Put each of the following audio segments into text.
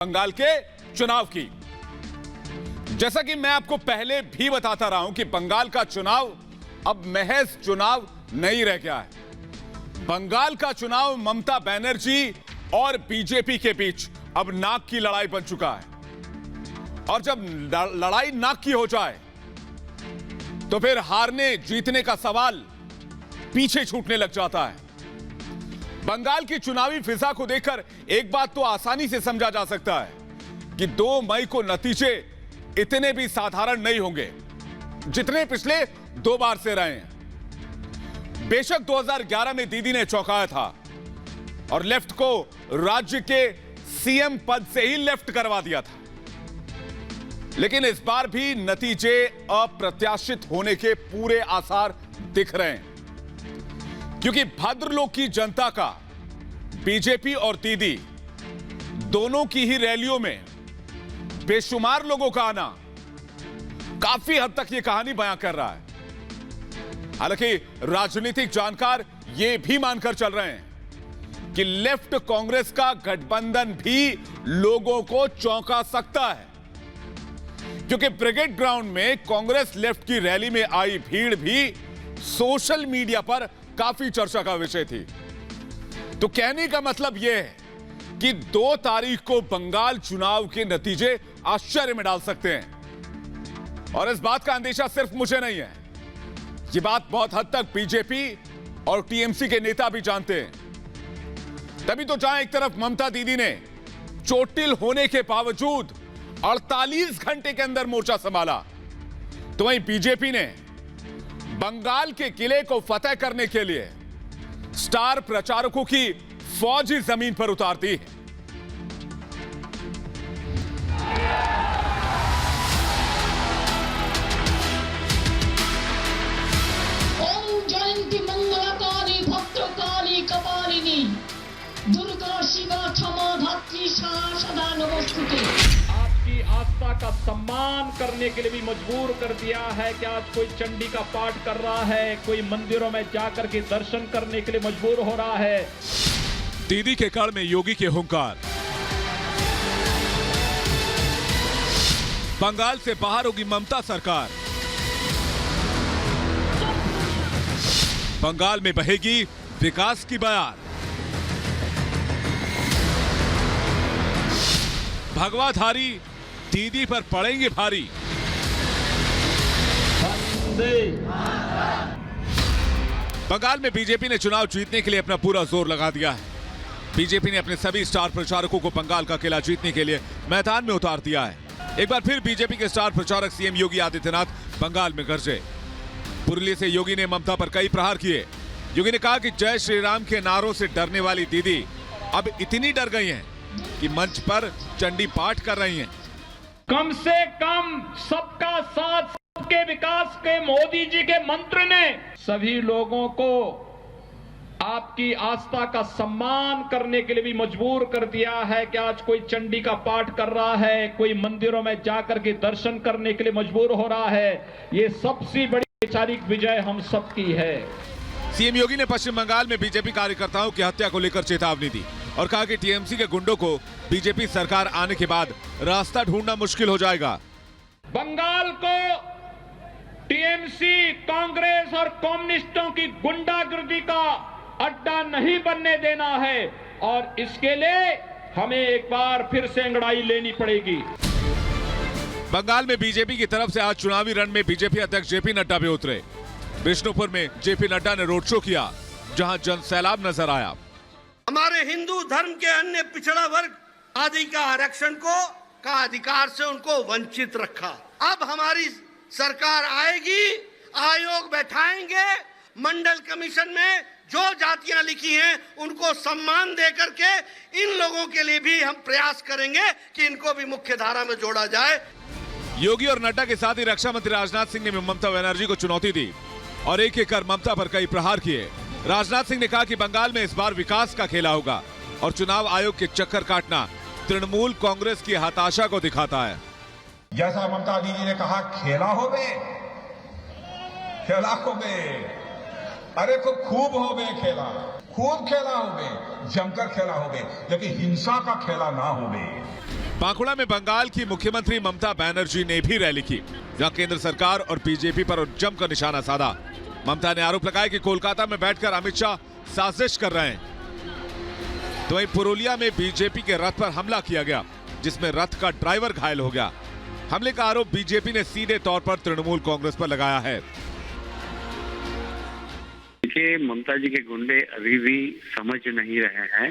बंगाल के चुनाव की। जैसा कि मैं आपको पहले भी बताता रहा हूं कि बंगाल का चुनाव अब महज चुनाव नहीं रह गया है। बंगाल का चुनाव ममता बनर्जी और बीजेपी के बीच अब नाक की लड़ाई बन चुका है। और जब लड़ाई नाक की हो जाए तो फिर हारने जीतने का सवाल पीछे छूटने लग जाता है। बंगाल की चुनावी फिजा को देखकर एक बात तो आसानी से समझा जा सकता है कि 2 मई को नतीजे इतने भी साधारण नहीं होंगे जितने पिछले 2 बार से रहे हैं। बेशक 2011 में दीदी ने चौंकाया था और लेफ्ट को राज्य के सीएम पद से ही लेफ्ट करवा दिया था, लेकिन इस बार भी नतीजे अप्रत्याशित होने के पूरे आसार दिख रहे हैं, क्योंकि भद्रलोक की जनता का बीजेपी और दीदी दोनों की ही रैलियों में बेशुमार लोगों का आना काफी हद तक यह कहानी बयां कर रहा है। हालांकि राजनीतिक जानकार यह भी मानकर चल रहे हैं कि लेफ्ट कांग्रेस का गठबंधन भी लोगों को चौंका सकता है, क्योंकि ब्रिगेड ग्राउंड में कांग्रेस लेफ्ट की रैली में आई भीड़ भी सोशल मीडिया पर काफी चर्चा का विषय थी। तो कहने का मतलब यह है कि 2 तारीख को बंगाल चुनाव के नतीजे आश्चर्य में डाल सकते हैं। और इस बात का अंदेशा सिर्फ मुझे नहीं है, यह बात बहुत हद तक बीजेपी और टीएमसी के नेता भी जानते हैं। तभी तो जहां एक तरफ ममता दीदी ने चोटिल होने के बावजूद 48 घंटे के अंदर मोर्चा संभाला, तो वहीं बीजेपी ने बंगाल के किले को फतेह करने के लिए स्टार प्रचारकों की फौज ही जमीन पर उतार दी। ओम जयंती मंगलकारी भद्रकाली कपालिनी दुर्गा शिवा क्षमा धात्री सदा नमस्तुते। आपकी आस्था का सम्मान करने के लिए भी मजबूर कर दिया है कि आज कोई चंडी का पाठ कर रहा है, कोई मंदिरों में जाकर के दर्शन करने के लिए मजबूर हो रहा है। दीदी के कड़ में योगी के हुंकार। बंगाल से बाहर होगी ममता सरकार। बंगाल में बहेगी विकास की बयार। भगवाधारी दीदी पर पड़ेंगे भारी। बंगाल में बीजेपी ने चुनाव जीतने के लिए अपना पूरा जोर लगा दिया है। बीजेपी ने अपने सभी स्टार प्रचारकों को बंगाल का किला जीतने के लिए मैदान में उतार दिया है। एक बार फिर बीजेपी के स्टार प्रचारक सीएम योगी आदित्यनाथ बंगाल में गरजे। पुरली से योगी ने ममता पर कई प्रहार किए। योगी ने कहा कि जय श्री राम के नारों से डरने वाली दीदी अब इतनी डर गई हैं कि मंच पर चंडी पाठ कर रही हैं। कम से कम सबका साथ सबके विकास के मोदी जी के मंत्र ने सभी लोगों को आपकी आस्था का सम्मान करने के लिए भी मजबूर कर दिया है कि आज कोई चंडी का पाठ कर रहा है, कोई मंदिरों में जाकर के दर्शन करने के लिए मजबूर हो रहा है। ये सबसे बड़ी वैचारिक विजय हम सबकी है। सीएम योगी ने पश्चिम बंगाल में बीजेपी कार्यकर्ताओं की हत्या को लेकर चेतावनी दी और कहा कि टीएमसी के गुंडों को बीजेपी सरकार आने के बाद रास्ता ढूंढना मुश्किल हो जाएगा। बंगाल को टीएमसी, कांग्रेस और कम्युनिस्टों की गुंडागर्दी का अड्डा नहीं बनने देना है और इसके लिए हमें एक बार फिर से अंगड़ाई लेनी पड़ेगी। बंगाल में बीजेपी की तरफ से आज चुनावी रण में बीजेपी अध्यक्ष जेपी नड्डा भी उतरे। विष्णुपुर में जेपी नड्डा ने रोड शो किया, जहां जनसैलाब नजर आया। हमारे हिंदू धर्म के अन्य पिछड़ा वर्ग आदि का आरक्षण का अधिकार से उनको वंचित रखा। अब हमारी सरकार आएगी, आयोग बैठाएंगे, मंडल कमीशन में जो जातियां लिखी हैं उनको सम्मान दे करके इन लोगों के लिए भी हम प्रयास करेंगे कि इनको भी मुख्य धारा में जोड़ा जाए। योगी और नड्डा के साथ ही रक्षा मंत्री राजनाथ सिंह ने ममता बनर्जी को चुनौती दी और एक एक कर ममता पर कई प्रहार किए। राजनाथ सिंह ने कहा कि बंगाल में इस बार विकास का खेला होगा और चुनाव आयोग के चक्कर काटना तृणमूल कांग्रेस की हताशा को दिखाता है। जैसा ममता दीदी ने कहा खेला होवे, अरे खूब होवे खेला, खूब खेला होवे, जमकर खेला होवे, लेकिन हिंसा का खेला ना होवे। बांकुड़ा में बंगाल की मुख्यमंत्री ममता बनर्जी ने भी रैली की, जहां केंद्र सरकार और बीजेपी पर जमकर निशाना साधा। ममता ने आरोप लगाया कि कोलकाता में बैठकर अमित शाह साजिश कर रहे हैं। तो वहीं पुरुलिया में बीजेपी के रथ पर हमला किया गया, जिसमें रथ का ड्राइवर घायल हो गया। हमले का आरोप बीजेपी ने सीधे तौर पर तृणमूल कांग्रेस पर लगाया है। देखिए, ममता जी के गुंडे अभी भी समझ नहीं रहे हैं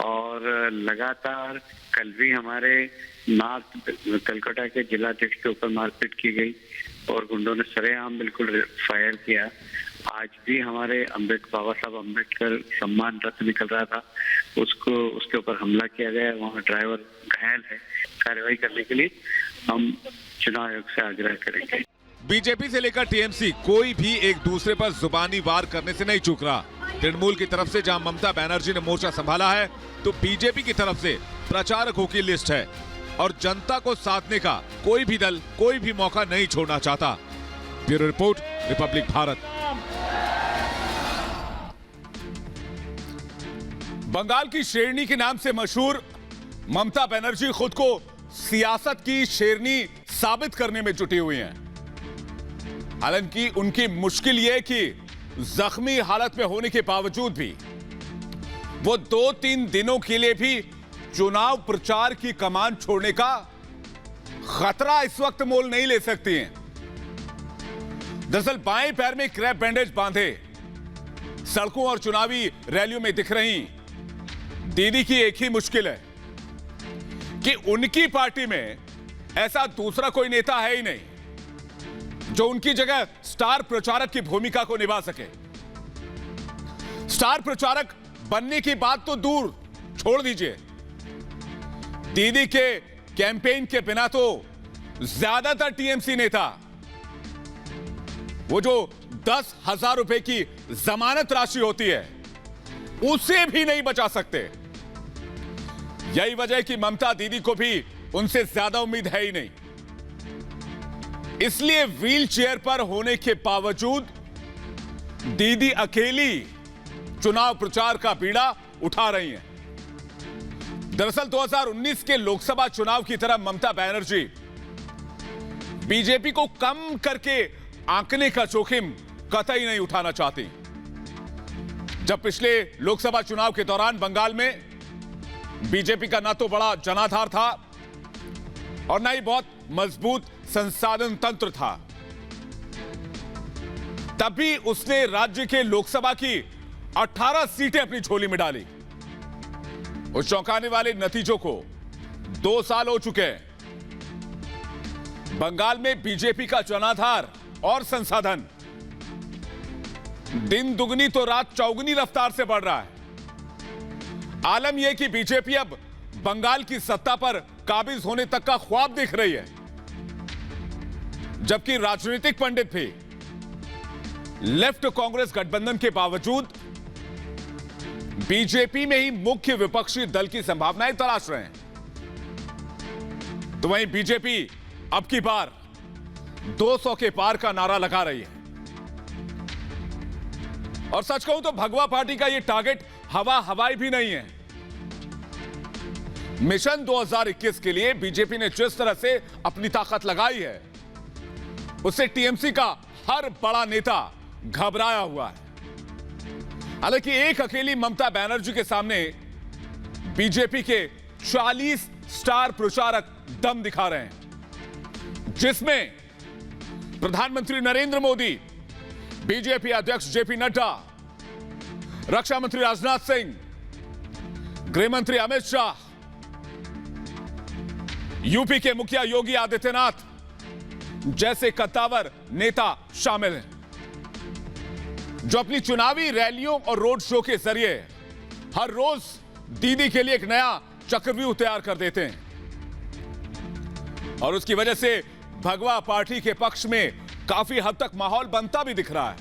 और लगातार कल भी हमारे नॉर्थ कलकत्ता के जिलाध्यक्ष के ऊपर मारपीट की गई और गुंडों ने सरेआम बिल्कुल फायर किया। आज भी हमारे बाबा साहब अम्बेडकर सम्मान रथ निकल रहा था, उसके ऊपर हमला किया गया। वहाँ ड्राइवर घायल है। कार्रवाई करने के लिए हम चुनाव आयोग से आग्रह करेंगे। बीजेपी से लेकर टीएमसी कोई भी एक दूसरे पर जुबानी वार करने से नहीं चूक रहा। तृणमूल की तरफ से जहां ममता बनर्जी ने मोर्चा संभाला है, तो बीजेपी की तरफ से प्रचारकों की लिस्ट है और जनता को साधने का कोई भी दल कोई भी मौका नहीं छोड़ना चाहता। Bureau report, Republic Bharat. Bengal की शेरनी के नाम से मशहूर ममता बनर्जी खुद को सियासत की शेरनी साबित करने में जुटी हुई हैं। हालांकि उनकी मुश्किल यह कि जख्मी हालत में होने के बावजूद भी वो 2-3 दिनों के लिए भी चुनाव प्रचार की कमान छोड़ने का खतरा इस वक्त मोल नहीं ले सकती हैं। दरअसल बाएं पैर में क्रैप बैंडेज बांधे सड़कों और चुनावी रैलियों में दिख रही दीदी की एक ही मुश्किल है कि उनकी पार्टी में ऐसा दूसरा कोई नेता है ही नहीं जो उनकी जगह स्टार प्रचारक की भूमिका को निभा सके। स्टार प्रचारक बनने की बात तो दूर छोड़ दीजिए, दीदी के कैंपेन के बिना तो ज्यादातर टीएमसी नेता वो जो 10,000 रुपए की जमानत राशि होती है उसे भी नहीं बचा सकते। यही वजह है कि ममता दीदी को भी उनसे ज्यादा उम्मीद है ही नहीं। इसलिए व्हील चेयर पर होने के बावजूद दीदी अकेली चुनाव प्रचार का बीड़ा उठा रही हैं। दरअसल 2019 के लोकसभा चुनाव की तरह ममता बनर्जी बीजेपी को कम करके आंकने का जोखिम कतई नहीं उठाना चाहती। जब पिछले लोकसभा चुनाव के दौरान बंगाल में बीजेपी का ना तो बड़ा जनाधार था और ना ही बहुत मजबूत संसाधन तंत्र था, तभी उसने राज्य के लोकसभा की 18 सीटें अपनी झोली में डाली। उस चौंकाने वाले नतीजों को 2 साल हो चुके हैं। बंगाल में बीजेपी का जनाधार और संसाधन दिन दुगनी तो रात चौगुनी रफ्तार से बढ़ रहा है। आलम यह कि बीजेपी अब बंगाल की सत्ता पर काबिज होने तक का ख्वाब देख रही है, जबकि राजनीतिक पंडित भी लेफ्ट कांग्रेस गठबंधन के बावजूद बीजेपी में ही मुख्य विपक्षी दल की संभावनाएं तलाश रहे हैं। तो वहीं बीजेपी अब की बार 200 के पार का नारा लगा रही है। और सच कहूं तो भगवा पार्टी का यह टारगेट हवाई भी नहीं है। मिशन 2021 के लिए बीजेपी ने जिस तरह से अपनी ताकत लगाई है, उससे टीएमसी का हर बड़ा नेता घबराया हुआ है। हालांकि एक अकेली ममता बनर्जी के सामने बीजेपी के 40 स्टार प्रचारक दम दिखा रहे हैं, जिसमें प्रधानमंत्री नरेंद्र मोदी, बीजेपी अध्यक्ष जेपी नड्डा, रक्षा मंत्री राजनाथ सिंह, गृह मंत्री अमित शाह, यूपी के मुखिया योगी आदित्यनाथ जैसे कद्दावर नेता शामिल हैं, जो अपनी चुनावी रैलियों और रोड शो के जरिए हर रोज दीदी के लिए एक नया चक्रव्यूह तैयार कर देते हैं। और उसकी वजह से भगवा पार्टी के पक्ष में काफी हद तक माहौल बनता भी दिख रहा है।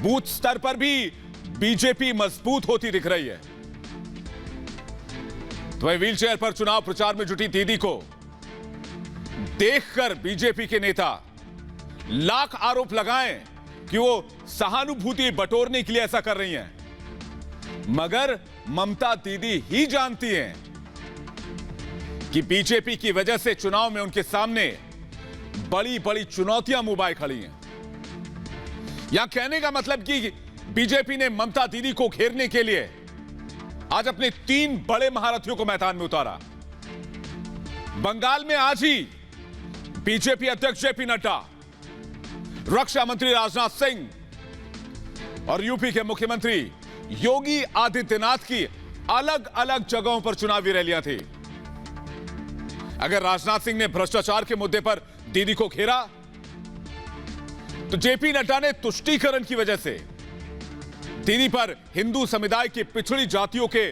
बूथ स्तर पर भी बीजेपी मजबूत होती दिख रही है। तो वह व्हील चेयर पर चुनाव प्रचार में जुटी दीदी को देखकर बीजेपी के नेता लाख आरोप लगाएं कि वो सहानुभूति बटोरने के लिए ऐसा कर रही हैं, मगर ममता दीदी ही जानती हैं कि बीजेपी की वजह से चुनाव में उनके सामने बड़ी बड़ी चुनौतियां मुंह खड़ी हैं। यहां कहने का मतलब कि बीजेपी ने ममता दीदी को घेरने के लिए आज अपने 3 बड़े महारथियों को मैदान में उतारा। बंगाल में आज ही बीजेपी अध्यक्ष जेपी नड्डा, रक्षा मंत्री राजनाथ सिंह और यूपी के मुख्यमंत्री योगी आदित्यनाथ की अलग अलग जगहों पर चुनावी रैलियां थी। अगर राजनाथ सिंह ने भ्रष्टाचार के मुद्दे पर दीदी को घेरा, तो जेपी नड्डा ने तुष्टीकरण की वजह से दीदी पर हिंदू समुदाय की पिछड़ी जातियों के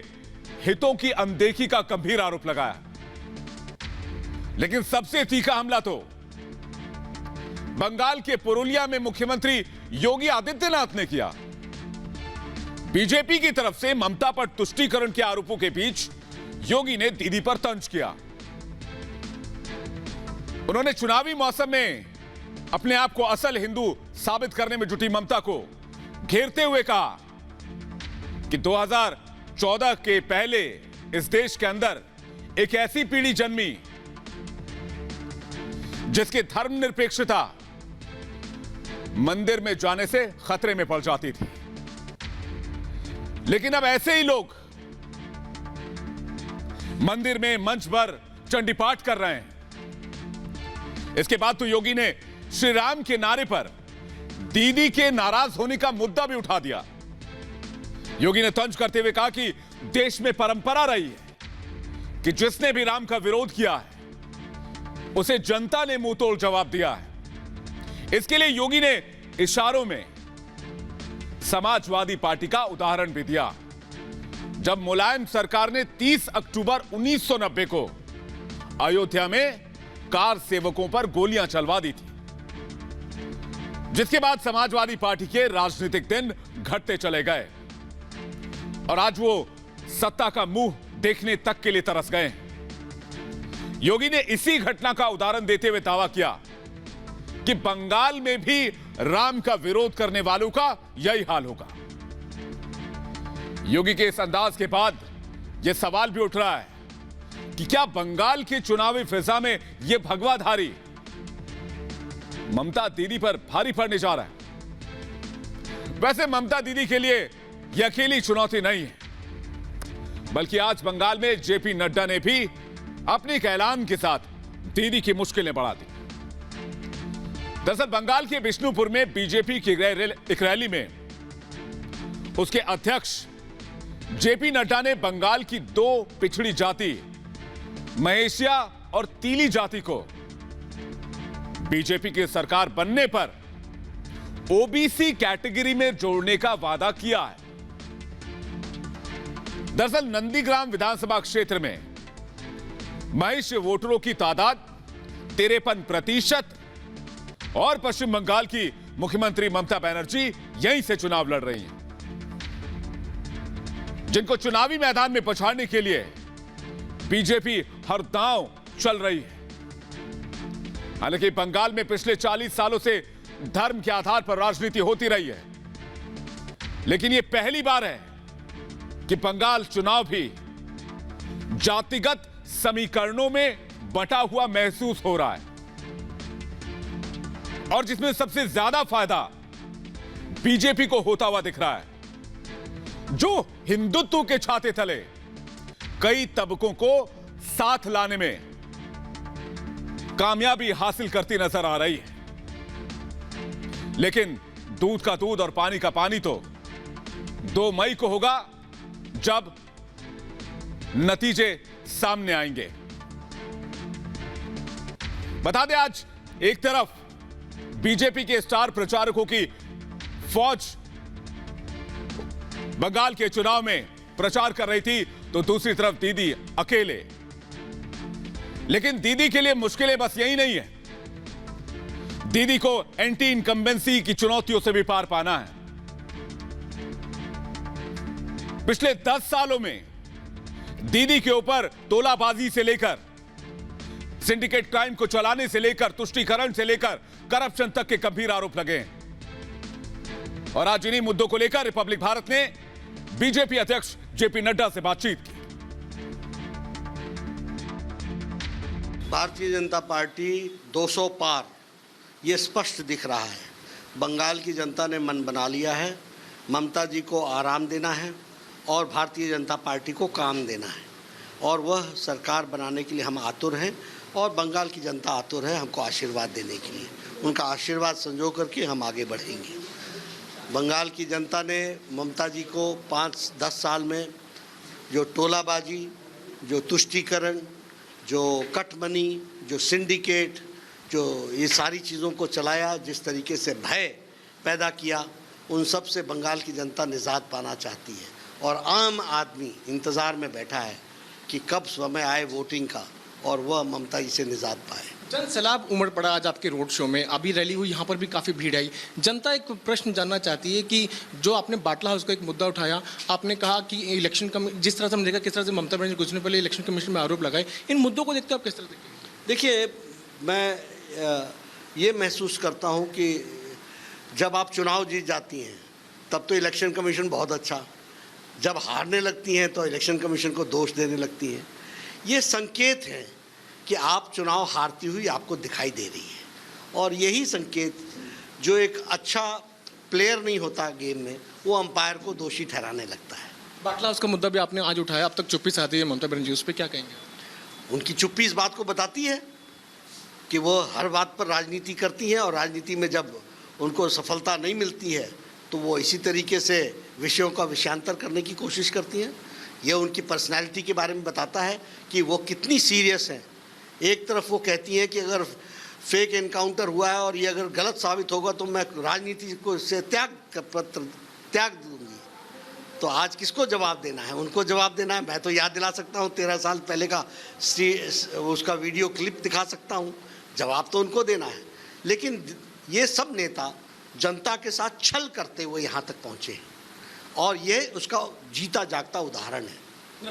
हितों की अनदेखी का गंभीर आरोप लगाया। लेकिन सबसे तीखा हमला तो बंगाल के पुरुलिया में मुख्यमंत्री योगी आदित्यनाथ ने किया। बीजेपी की तरफ से ममता पर तुष्टीकरण के आरोपों के बीच योगी ने दीदी पर तंज किया। उन्होंने चुनावी मौसम में अपने आप को असल हिंदू साबित करने में जुटी ममता को घेरते हुए कहा कि 2014 के पहले इस देश के अंदर एक ऐसी पीढ़ी जन्मी जिसकी धर्मनिरपेक्षता मंदिर में जाने से खतरे में पड़ जाती थी। लेकिन अब ऐसे ही लोग मंदिर में मंच पर चंडी पाठ कर रहे हैं। इसके बाद तो योगी ने श्री राम के नारे पर दीदी के नाराज होने का मुद्दा भी उठा दिया। योगी ने तंज करते हुए कहा कि देश में परंपरा रही है कि जिसने भी राम का विरोध किया है उसे जनता ने मुंह तोड़ जवाब दिया है। इसके लिए योगी ने इशारों में समाजवादी पार्टी का उदाहरण भी दिया, जब मुलायम सरकार ने 30 अक्टूबर 1990 को अयोध्या में कार सेवकों पर गोलियां चलवा दी थी, जिसके बाद समाजवादी पार्टी के राजनीतिक दिन घटते चले गए और आज वो सत्ता का मुंह देखने तक के लिए तरस गए। योगी ने इसी घटना का उदाहरण देते हुए दावा किया कि बंगाल में भी राम का विरोध करने वालों का यही हाल होगा। योगी के इस अंदाज के बाद यह सवाल भी उठ रहा है कि क्या बंगाल की चुनावी फिजा में यह भगवाधारी ममता दीदी पर भारी पड़ने जा रहा है। वैसे ममता दीदी के लिए यह अकेली चुनौती नहीं है, बल्कि आज बंगाल में जेपी नड्डा ने भी अपने एक ऐलान के साथ दीदी की मुश्किलें बढ़ा दी। दरअसल बंगाल के बिष्णुपुर में बीजेपी की एक रैली में उसके अध्यक्ष जेपी नड्डा ने बंगाल की 2 पिछड़ी जाति महेशिया और तीली जाति को बीजेपी की सरकार बनने पर ओबीसी कैटेगरी में जोड़ने का वादा किया है। दरअसल नंदीग्राम विधानसभा क्षेत्र में महेश वोटरों की तादाद 53% और पश्चिम बंगाल की मुख्यमंत्री ममता बनर्जी यहीं से चुनाव लड़ रही हैं, जिनको चुनावी मैदान में पछाड़ने के लिए बीजेपी हर दांव चल रही है। हालांकि बंगाल में पिछले 40 सालों से धर्म के आधार पर राजनीति होती रही है, लेकिन यह पहली बार है कि बंगाल चुनाव भी जातिगत समीकरणों में बटा हुआ महसूस हो रहा है और जिसमें सबसे ज्यादा फायदा बीजेपी को होता हुआ दिख रहा है, जो हिंदुत्व के छाते तले कई तबकों को साथ लाने में कामयाबी हासिल करती नजर आ रही है। लेकिन दूध का दूध और पानी का पानी तो 2 मई को होगा, जब नतीजे सामने आएंगे। बता दें, आज एक तरफ बीजेपी के स्टार प्रचारकों की फौज बंगाल के चुनाव में प्रचार कर रही थी, तो दूसरी तरफ दीदी अकेले। लेकिन दीदी के लिए मुश्किलें बस यही नहीं है, दीदी को एंटी इनकम्बेंसी की चुनौतियों से भी पार पाना है। पिछले 10 सालों में दीदी के ऊपर तोलाबाजी से लेकर सिंडिकेट क्राइम को चलाने से लेकर तुष्टीकरण से लेकर करप्शन तक के गंभीर आरोप लगे हैं। और आज इन्हीं मुद्दों को लेकर रिपब्लिक भारत ने बीजेपी अध्यक्ष जेपी नड्डा से बातचीत की। भारतीय जनता पार्टी 200 पार, ये स्पष्ट दिख रहा है। बंगाल की जनता ने मन बना लिया है, ममता जी को आराम देना है और भारतीय जनता पार्टी को काम देना है, और वह सरकार बनाने के लिए हम आतुर हैं और बंगाल की जनता आतुर है हमको आशीर्वाद देने के लिए। उनका आशीर्वाद संजो करके हम आगे बढ़ेंगे। बंगाल की जनता ने ममता जी को 5-10 साल में जो टोलाबाजी, जो तुष्टीकरण, जो कटमनी, जो सिंडिकेट, जो ये सारी चीज़ों को चलाया, जिस तरीके से भय पैदा किया, उन सब से बंगाल की जनता निजात पाना चाहती है और आम आदमी इंतज़ार में बैठा है कि कब समय आए वोटिंग का और वह ममता जी से निजात पाए। जन सैलाब उमड़ पड़ा आज आपके रोड शो में, अभी रैली हुई, यहाँ पर भी काफ़ी भीड़ आई। जनता एक प्रश्न जानना चाहती है कि जो आपने बाटला हाउस का एक मुद्दा उठाया, आपने कहा कि इलेक्शन जिस तरह से हमने देखा किस तरह से ममता बनर्जी कुछ दिन पहले इलेक्शन कमीशन में आरोप लगाए, इन मुद्दों को देखते आप किस तरह देखते? देखिए, मैं ये महसूस करता हूँ कि जब आप चुनाव जीत जाती हैं तब तो इलेक्शन कमीशन बहुत अच्छा, जब हारने लगती हैं तो इलेक्शन कमीशन को दोष देने लगती हैं। ये संकेत है कि आप चुनाव हारती हुई आपको दिखाई दे रही है, और यही संकेत जो एक अच्छा प्लेयर नहीं होता गेम में, वो अंपायर को दोषी ठहराने लगता है। बाटला हाउस का मुद्दा भी आपने आज उठाया, अब तक चुप्पी साधी है ममता बनर्जी, उस पर क्या कहेंगे? उनकी चुप्पी इस बात को बताती है कि वो हर बात पर राजनीति करती हैं, और राजनीति में जब उनको सफलता नहीं मिलती है तो वो इसी तरीके से विषयों का विषयांतर करने की कोशिश करती हैं। यह उनकी पर्सनैलिटी के बारे में बताता है कि वो कितनी सीरियस हैं। एक तरफ वो कहती हैं कि अगर फेक एनकाउंटर हुआ है और ये अगर गलत साबित होगा तो मैं राजनीति को से त्याग दूंगी। तो आज किसको जवाब देना है? उनको जवाब देना है। मैं तो याद दिला सकता हूँ 13 साल पहले का उसका वीडियो क्लिप दिखा सकता हूँ, जवाब तो उनको देना है। लेकिन ये सब नेता जनता के साथ छल करते हुए यहाँ तक पहुँचे हैं, और ये उसका जीता जागता उदाहरण है।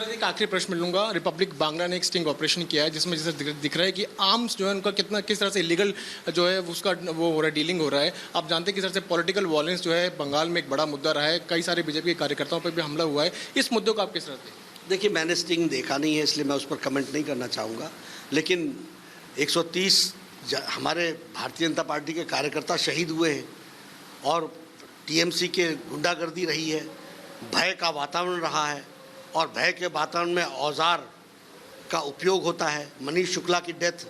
एक आखिरी प्रश्न मिलूंगा। रिपब्लिक बांग्ला ने एक स्टिंग ऑपरेशन किया है जिसमें जैसे दिख रहा है कि आर्म्स जो है उनका किस तरह से इलीगल जो है उसका वो हो रहा है, डीलिंग हो रहा है। आप जानते हैं किस तरह से पॉलिटिकल वॉयलेंस जो है बंगाल में एक बड़ा मुद्दा रहा है, कई सारे बीजेपी के कार्यकर्ताओं पर भी हमला हुआ है। इस मुद्दे को आप किस तरह से? देखिए, मैंने स्टिंग देखा नहीं है इसलिए मैं उस पर कमेंट नहीं करना चाहूँगा, लेकिन 130 हमारे भारतीय जनता पार्टी के कार्यकर्ता शहीद हुए हैं और टीएमसी के गुंडागर्दी रही है, भय का वातावरण रहा है, और भय के वातावरण में औजार का उपयोग होता है। मनीष शुक्ला की डेथ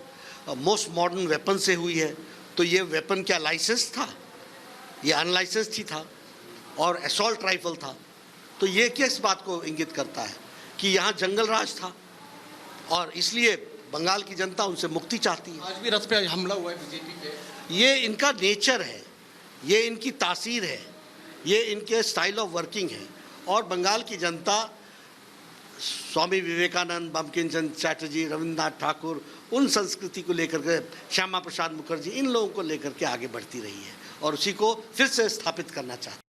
मोस्ट मॉडर्न वेपन से हुई है, तो ये वेपन क्या लाइसेंस था? ये अनलाइसेंस्ड ही था और असॉल्ट राइफल था। तो ये किस बात को इंगित करता है कि यहाँ जंगल राज था, और इसलिए बंगाल की जनता उनसे मुक्ति चाहती है। आज भी रथ पे हमला हुआ है बीजेपी पे। ये इनका नेचर है, ये इनकी तासीर है, ये इनके स्टाइल ऑफ वर्किंग है। और बंगाल की जनता स्वामी विवेकानंद, बंकिम चंद्र चटर्जी, रविन्द्रनाथ ठाकुर, उन संस्कृति को लेकर के, श्यामा प्रसाद मुखर्जी, इन लोगों को लेकर के आगे बढ़ती रही है और उसी को फिर से स्थापित करना चाहती है।